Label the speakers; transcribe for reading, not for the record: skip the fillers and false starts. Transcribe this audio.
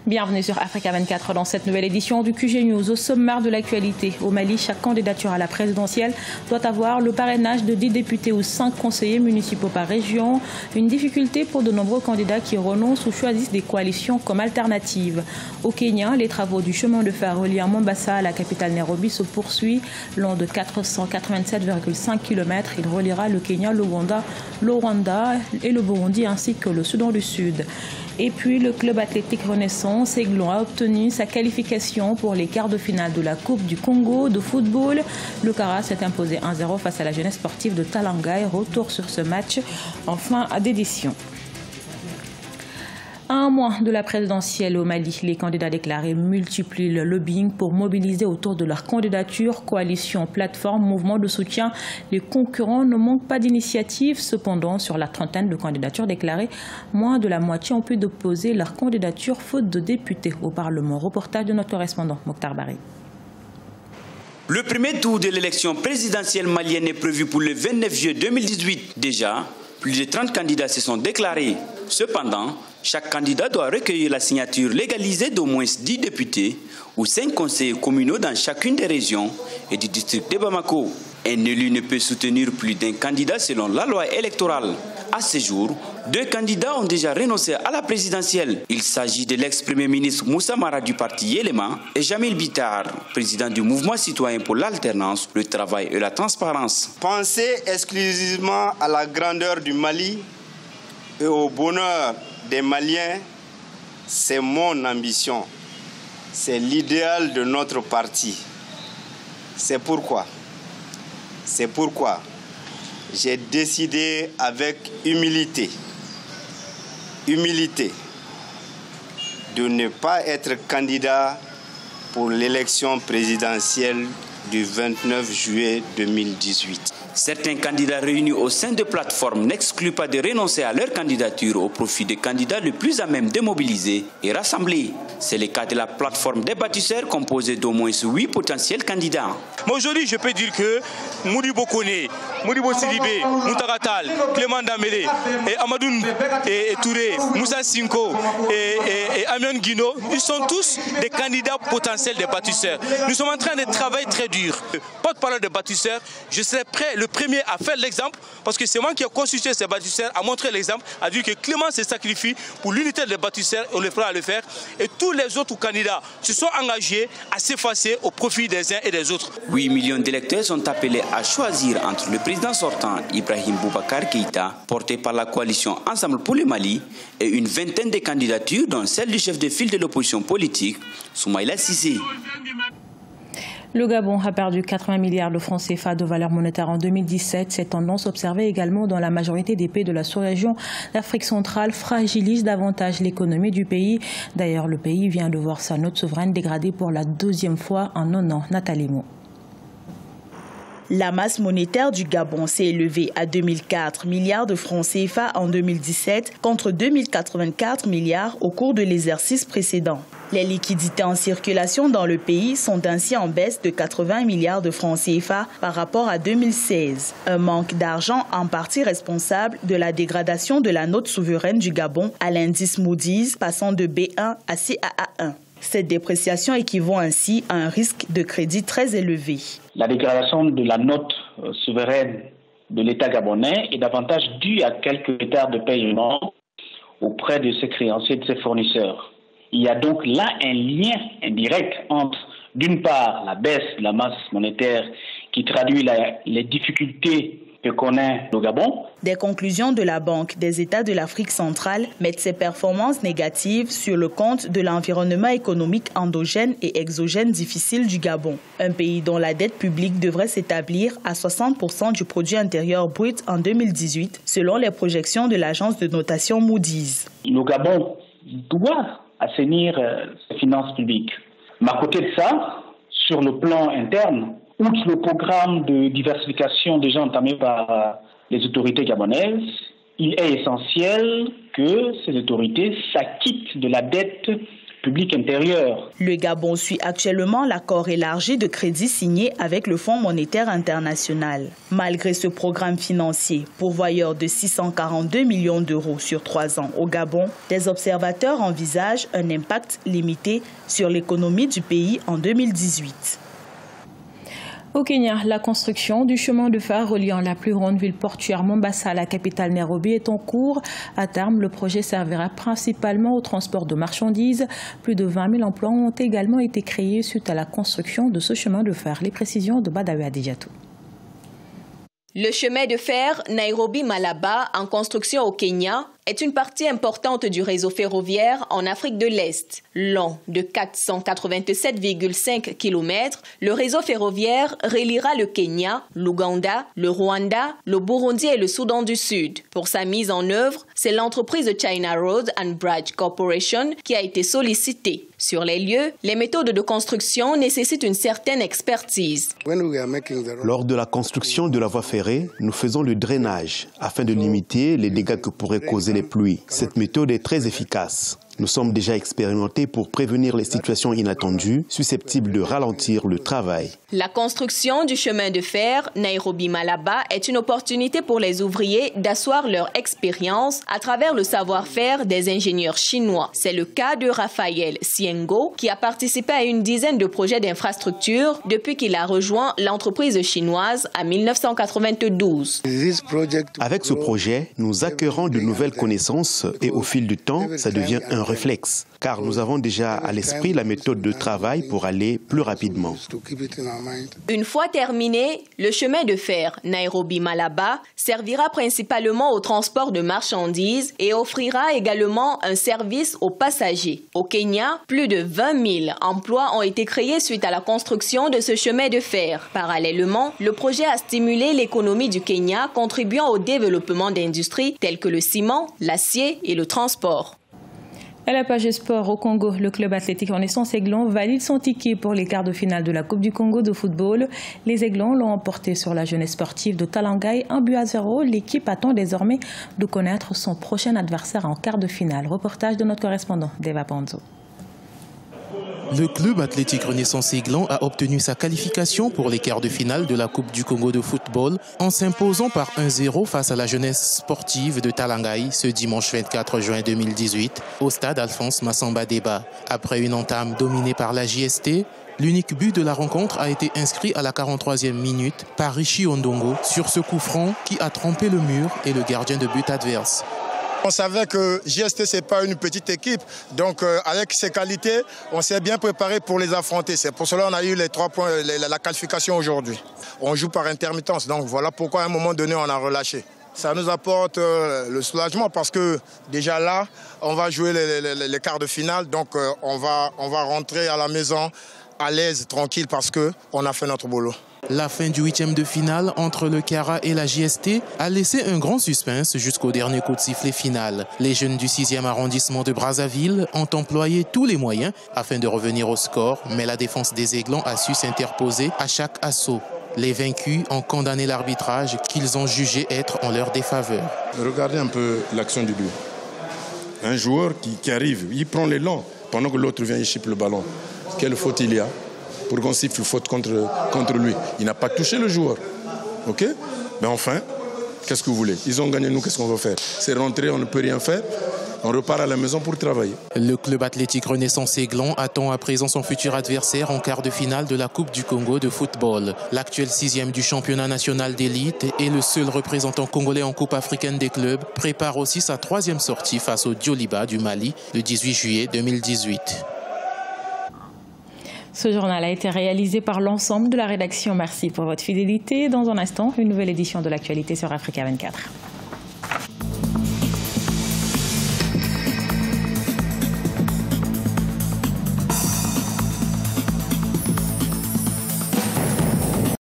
Speaker 1: Bienvenue sur Africa 24 dans cette nouvelle édition du QG News. Au sommaire de l'actualité, au Mali, chaque candidature à la présidentielle doit avoir le parrainage de 10 députés ou 5 conseillers municipaux par région. Une difficulté pour de nombreux candidats qui renoncent ou choisissent des coalitions comme alternative. Au Kenya, les travaux du chemin de fer reliant Mombasa à la capitale Nairobi se poursuivent. Long de 487,5 km, il reliera le Kenya, le Rwanda et le Burundi ainsi que le Soudan du Sud. Et puis le club athlétique Renaissance Aiglon a obtenu sa qualification pour les quarts de finale de la Coupe du Congo de football. Le Kara s'est imposé 1-0 face à la jeunesse sportive de Talanga. Retour sur ce match en fin d'édition. À un mois de la présidentielle au Mali, les candidats déclarés multiplient le lobbying pour mobiliser autour de leur candidature. Coalition, plateforme, mouvement de soutien. Les concurrents ne manquent pas d'initiatives. Cependant, sur la trentaine de candidatures déclarées, moins de la moitié ont pu déposer leur candidature faute de députés au Parlement. Reportage de notre correspondant Mokhtar Bari.
Speaker 2: Le premier tour de l'élection présidentielle malienne est prévu pour le 29 juillet 2018. Déjà, plus de 30 candidats se sont déclarés. Cependant, chaque candidat doit recueillir la signature légalisée d'au moins 10 députés ou 5 conseillers communaux dans chacune des régions et du district de Bamako. Un élu ne peut soutenir plus d'un candidat selon la loi électorale. À ce jour, 2 candidats ont déjà renoncé à la présidentielle. Il s'agit de l'ex-premier ministre Moussa Mara du parti Yélema et Jamil Bitar, président du mouvement citoyen pour l'alternance, le travail et la transparence.
Speaker 3: Penser exclusivement à la grandeur du Mali et au bonheur des Maliens, c'est mon ambition. C'est l'idéal de notre parti. C'est pourquoi j'ai décidé avec humilité de ne pas être candidat pour l'élection présidentielle du 29 juillet 2018.
Speaker 2: Certains candidats réunis au sein de plateformes n'excluent pas de renoncer à leur candidature au profit des candidats les plus à même de mobiliser et rassembler. C'est le cas de la plateforme des bâtisseurs composée d'au moins 8 potentiels candidats.
Speaker 4: Mais aujourd'hui, je peux dire que Modibo Kone, Modibo Sidibé, Moutaratal, Clément Damélé, et Amadoun et Touré, Moussa Sinko et Amion Guino, ils sont tous des candidats potentiels des bâtisseurs. Nous sommes en train de travailler très dur. Porte-parole des bâtisseurs, je serai prêt le premier à faire l'exemple, parce que c'est moi qui ai constitué ces bâtisseurs, à montrer l'exemple, à dire que Clément se sacrifie pour l'unité des bâtisseurs, on le fera à le faire, et tous les autres candidats se sont engagés à s'effacer au profit des uns et des autres.
Speaker 2: 8 millions d'électeurs sont appelés à choisir entre le président sortant Ibrahim Boubacar Keïta, porté par la coalition Ensemble pour le Mali, et une vingtaine de candidatures, dont celle du chef de file de l'opposition politique, Soumaïla Cissé.
Speaker 1: Le Gabon a perdu 80 milliards de francs CFA de valeur monétaire en 2017. Cette tendance observée également dans la majorité des pays de la sous-région d'Afrique centrale fragilise davantage l'économie du pays. D'ailleurs, le pays vient de voir sa note souveraine dégradée pour la 2e fois en 1 an. Nathalie Mo.
Speaker 5: La masse monétaire du Gabon s'est élevée à 2004 milliards de francs CFA en 2017 contre 2084 milliards au cours de l'exercice précédent. Les liquidités en circulation dans le pays sont ainsi en baisse de 80 milliards de francs CFA par rapport à 2016. Un manque d'argent en partie responsable de la dégradation de la note souveraine du Gabon à l'indice Moody's passant de B1 à CAA1. Cette dépréciation équivaut ainsi à un risque de crédit très élevé.
Speaker 6: La dégradation de la note souveraine de l'État gabonais est davantage due à quelques retards de paiement auprès de ses créanciers et de ses fournisseurs. Il y a donc là un lien indirect entre, d'une part, la baisse de la masse monétaire qui traduit les difficultés que connaît le Gabon.
Speaker 5: Des conclusions de la Banque des États de l'Afrique centrale mettent ces performances négatives sur le compte de l'environnement économique endogène et exogène difficile du Gabon, un pays dont la dette publique devrait s'établir à 60% du produit intérieur brut en 2018, selon les projections de l'agence de notation Moody's.
Speaker 6: Le Gabon doit assainir ses finances publiques. Mais à côté de ça, sur le plan interne, outre le programme de diversification déjà entamé par les autorités gabonaises, il est essentiel que ces autorités s'acquittent de la dette public intérieur.
Speaker 5: Le Gabon suit actuellement l'accord élargi de crédit signé avec le Fonds monétaire international. Malgré ce programme financier, pourvoyeur de 642 millions d'euros sur 3 ans au Gabon, des observateurs envisagent un impact limité sur l'économie du pays en 2018.
Speaker 1: Au Kenya, la construction du chemin de fer reliant la plus grande ville portuaire Mombasa à la capitale Nairobi est en cours. À terme, le projet servira principalement au transport de marchandises. Plus de 20 000 emplois ont également été créés suite à la construction de ce chemin de fer. Les précisions de Badawi Adidjatou.
Speaker 7: Le chemin de fer Nairobi-Malaba, en construction au Kenya, est une partie importante du réseau ferroviaire en Afrique de l'Est. Long de 487,5 km, le réseau ferroviaire reliera le Kenya, l'Ouganda, le Rwanda, le Burundi et le Soudan du Sud. Pour sa mise en œuvre, c'est l'entreprise China Road and Bridge Corporation qui a été sollicitée. Sur les lieux, les méthodes de construction nécessitent une certaine expertise.
Speaker 8: Lors de la construction de la voie ferrée, nous faisons le drainage afin de limiter les dégâts que pourraient causer les pluies. Cette méthode est très efficace. Nous sommes déjà expérimentés pour prévenir les situations inattendues susceptibles de ralentir le travail.
Speaker 7: La construction du chemin de fer Nairobi-Malaba est une opportunité pour les ouvriers d'asseoir leur expérience à travers le savoir-faire des ingénieurs chinois. C'est le cas de Raphaël Siengo, qui a participé à une dizaine de projets d'infrastructure depuis qu'il a rejoint l'entreprise chinoise en 1992.
Speaker 8: Avec ce projet, nous acquérons de nouvelles connaissances et au fil du temps, ça devient un réflexe, car nous avons déjà à l'esprit la méthode de travail pour aller plus rapidement.
Speaker 7: Une fois terminé, le chemin de fer Nairobi-Malaba servira principalement au transport de marchandises et offrira également un service aux passagers. Au Kenya, plus de 20 000 emplois ont été créés suite à la construction de ce chemin de fer. Parallèlement, le projet a stimulé l'économie du Kenya, contribuant au développement d'industries telles que le ciment, l'acier et le transport.
Speaker 1: À la page sport au Congo, le club athlétique Renaissance Aiglon valide son ticket pour les quarts de finale de la Coupe du Congo de football. Les Aiglons l'ont emporté sur la jeunesse sportive de Talangaï, 1-0. L'équipe attend désormais de connaître son prochain adversaire en quart de finale. Reportage de notre correspondant, Deva Panzo.
Speaker 9: Le club athlétique Renaissance Aiglon a obtenu sa qualification pour les quarts de finale de la Coupe du Congo de football en s'imposant par 1-0 face à la jeunesse sportive de Talangaï ce dimanche 24 juin 2018 au stade Alphonse Massamba Déba. Après une entame dominée par la JST, l'unique but de la rencontre a été inscrit à la 43e minute par Richie Ondongo sur ce coup franc qui a trompé le mur et le gardien de but adverse.
Speaker 10: On savait que JST, ce n'est pas une petite équipe. Donc, avec ses qualités, on s'est bien préparé pour les affronter. C'est pour cela qu'on a eu les 3 points, la qualification aujourd'hui. On joue par intermittence. Donc, voilà pourquoi à un moment donné, on a relâché. Ça nous apporte le soulagement parce que déjà là, on va jouer les quarts de finale. Donc, on va rentrer à la maison à l'aise, tranquille, parce qu'on a fait notre boulot.
Speaker 9: La fin du 8e de finale entre le Kara et la JST a laissé un grand suspense jusqu'au dernier coup de sifflet final. Les jeunes du 6e arrondissement de Brazzaville ont employé tous les moyens afin de revenir au score, mais la défense des Aiglons a su s'interposer à chaque assaut. Les vaincus ont condamné l'arbitrage qu'ils ont jugé être en leur défaveur.
Speaker 11: Regardez un peu l'action du but. Un joueur qui arrive, il prend l'élan pendant que l'autre vient et chippe le ballon. Quelle faute il y a pour qu'on siffle faute contre lui? Il n'a pas touché le joueur. OK? Mais enfin, qu'est-ce que vous voulez? Ils ont gagné, nous, qu'est-ce qu'on va faire? C'est rentrer, on ne peut rien faire. On repart à la maison pour travailler. Le club athlétique Renaissance Aiglon attend à présent son futur adversaire en quart de finale de la Coupe du Congo de football. L'actuel 6e du championnat national d'élite et le seul représentant congolais en Coupe africaine des clubs prépare aussi sa 3e sortie face au Dioliba du Mali le 18 juillet 2018.
Speaker 1: Ce journal a été réalisé par l'ensemble de la rédaction. Merci pour votre fidélité. Dans un instant, une nouvelle édition de l'actualité sur Africa 24.